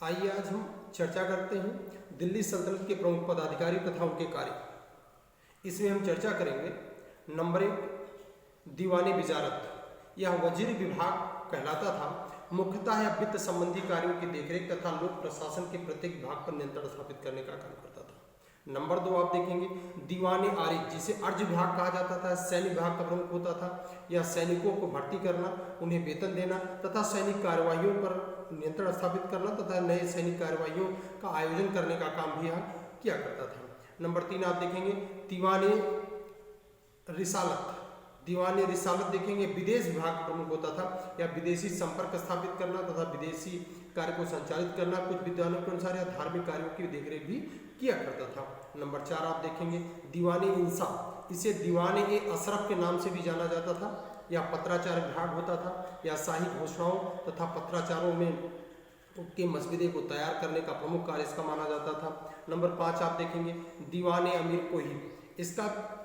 आइए आज हम चर्चा करते हैं दिल्ली सल्तनत के प्रमुख पदाधिकारी तथा उनके कार्य। इसमें हम चर्चा करेंगे नंबर 1, दीवानी वजारत। यह वजीर विभाग कहलाता था। मुख्यतः यह वित्त संबंधी कार्यों की देखरेख तथा लोक प्रशासन के प्रत्येक विभाग पर नियंत्रण स्थापित करने का काम करता था। नंबर 2 आप देखेंगे दीवानी आरिज, जिसे अर्ज विभाग कहा जाता था, सैन्य विभाग का प्रमुख होता था। यह सैनिकों को भर्ती करना, उन्हें वेतन देना तथा सैनिक कार्यवाहियों पर नियंत्रण स्थापित करना तथा नए सैनिक कार्यवाहियों का आयोजन करने का काम भी यह किया करता था। नंबर 3 आप देखेंगे दीवानी रिसालत। दीवानी रिसालत देखेंगे विदेश विभाग प्रमुख होता था। यह विदेशी संपर्क स्थापित करना तथा विदेशी कार्य को संचालित करना, कुछ विद्वानों के अनुसार यह धार्मिक कार्यों की देखरेख भी किया करता था। नंबर 4 आप देखेंगे दीवानी इंसाफ। इसे दीवाने ए अशरफ के नाम से भी जाना जाता था। यह पत्राचार विभाग होता था। यह शाही घोषणाओं तथा पत्राचारों में के मसविदे को तैयार करने का प्रमुख कार्य इसका माना जाता था। नंबर 5 आप देखेंगे दीवाने अमीर कोही।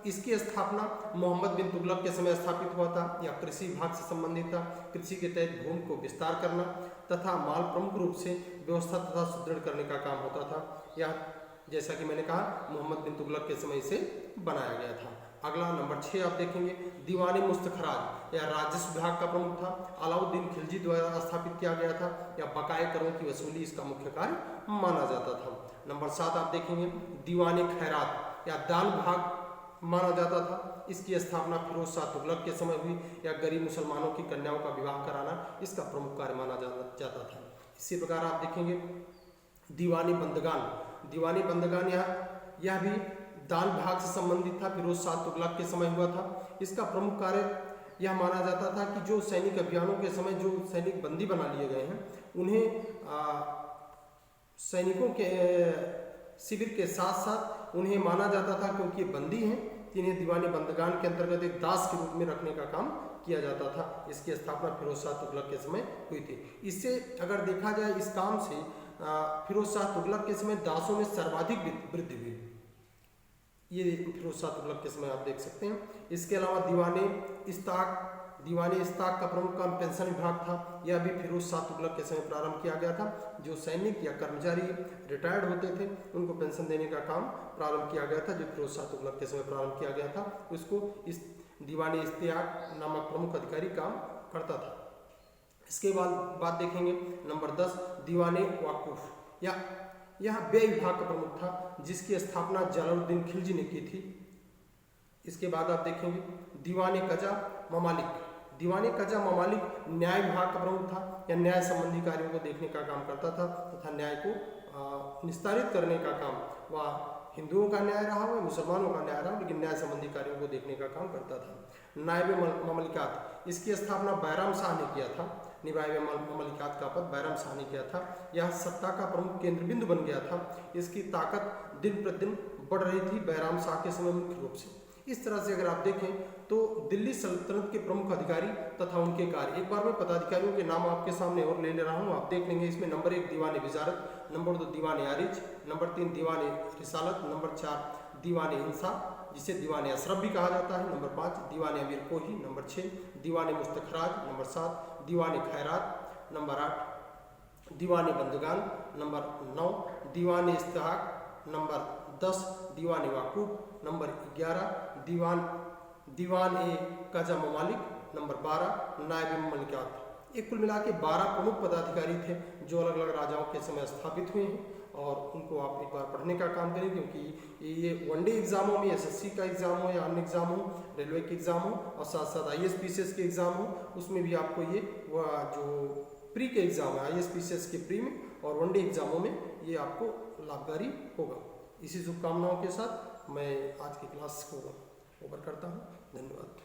इसकी स्थापना मोहम्मद बिन तुगलक के समय स्थापित हुआ था। यह कृषि विभाग से संबंधित था। कृषि के तहत भूमि को विस्तार करना तथा माल प्रमुख रूप से व्यवस्था तथा सुदृढ़ करने का काम होता था। यह जैसा कि मैंने कहा मोहम्मद बिन तुगलक के समय से बनाया गया था। अगला नंबर 6 आप देखेंगे दीवानी मुस्तखराज। यह राजस्व विभाग का प्रमुख था। अलाउद्दीन खिलजी द्वारा स्थापित किया गया था। यह बकाये करों की वसूली इसका मुख्य कार्य माना जाता था। नंबर 7 आप देखेंगे दीवानी खैरात। यह दान विभाग माना जाता था। इसकी स्थापना फिरोज शाह तुगलक के समय हुई। यह गरीब मुसलमानों की कन्याओं का विवाह कराना इसका प्रमुख कार्य माना जाता था। इसी प्रकार आप देखेंगे दीवानी बंदगान। दीवानी बंदगान यह भी दान विभाग से संबंधित था। फिरोज शाह तुगलक के समय हुआ था। इसका प्रमुख कार्य यह माना जाता था कि जो सैनिक अभियानों के समय जो सैनिक बंदी बना लिए गए हैं उन्हें सैनिकों के शिविर के साथ साथ उन्हें माना जाता था, क्योंकि ये बंदी हैं, जिन्हें दीवानी बंदगान के अंतर्गत एक दास के रूप में रखने का काम किया जाता था। इसकी स्थापना फिरोज शाह तुगलक के समय हुई थी। इससे अगर देखा जाए इस काम से फिरोज शाह तुगलक के समय दासों में सर्वाधिक वृद्धि हुई। ये फिरोज शाह तुगलक के समय आप देख सकते हैं। इसके अलावा दीवानी इस्ताक का प्रमुख काम पेंशन विभाग था। यह भी फिरोज शाह तुगलक के समय प्रारंभ किया गया था। जो सैनिक या कर्मचारी रिटायर्ड होते थे उनको पेंशन देने का काम प्रारंभ किया गया था, जो फिरोज शाह तुगलक के समय प्रारंभ किया गया था। उसको इस दीवानी इस्ताक नामक प्रमुख अधिकारी काम करता था। इसके बाद देखेंगे नंबर 10 दीवानी वाकूफ। यह व्यय विभाग का प्रमुख था, जिसकी स्थापना जलालुद्दीन खिलजी ने की थी। इसके बाद आप देखेंगे दीवाने कजा ममालिक। दीवाने कजा ममालिक न्याय विभाग का प्रमुख था। यह न्याय संबंधी कार्यों को देखने का काम करता था तथा न्याय को निस्तारित करने का काम, वह हिंदुओं का न्याय रहा हो, मुसलमानों का न्याय रहा हो, लेकिन न्याय संबंधी कार्यों को देखने का काम करता था। नायब ममलिकात, इसकी स्थापना बैराम शाह ने किया था। नायब ममलिकात का पद बैराम शाह ने किया था। यह सत्ता का प्रमुख केंद्र बिंदु बन गया था। इसकी ताकत दिन प्रतिदिन बढ़ रही थी बैराम शाह के समय मुख्य रूप से। इस तरह से अगर आप देखें तो दिल्ली सल्तनत के प्रमुख अधिकारी तथा उनके कार्य, एक बार मैं पदाधिकारियों के नाम आपके सामने और ले रहा हूँ, आप देख लेंगे। इसमें नंबर 1 दीवानी वजारत, नंबर 2 दीवानी आरिज, नंबर 3 दीवानी रिसालत, नंबर 4 दीवानी इंसाफ, जिसे दीवानी अशरफ भी कहा जाता है, नंबर 5 दीवानी अमीर कोही, नंबर 6 दीवानी मुस्तखराज, नंबर 7 दीवानी खैरात, नंबर 8 दीवानी बंदगान, नंबर 9 दीवानी इस्ताक, नंबर 10 दीवानी वाकूफ, नंबर 11 दीवान ए कजा ममालिक, नंबर 12 नायब ममलिकात। एक कुल मिला के 12 प्रमुख पदाधिकारी थे जो अलग अलग राजाओं के समय स्थापित हुए हैं, और उनको आप एक बार पढ़ने का काम करें, क्योंकि ये वनडे एग्जामों में एसएससी का एग्जाम हो या अन्य एग्जाम हो, रेलवे के एग्जाम हो और साथ साथ आईएएस पीसीएस के एग्जाम हो, उसमें भी आपको ये जो प्री के एग्जाम है आईएएस पीसीएस के प्री में और वनडे एग्जामों में ये आपको लाभकारी होगा। इसी शुभकामनाओं के साथ मैं आज की क्लास को ओवर करता हूँ। धन्यवाद।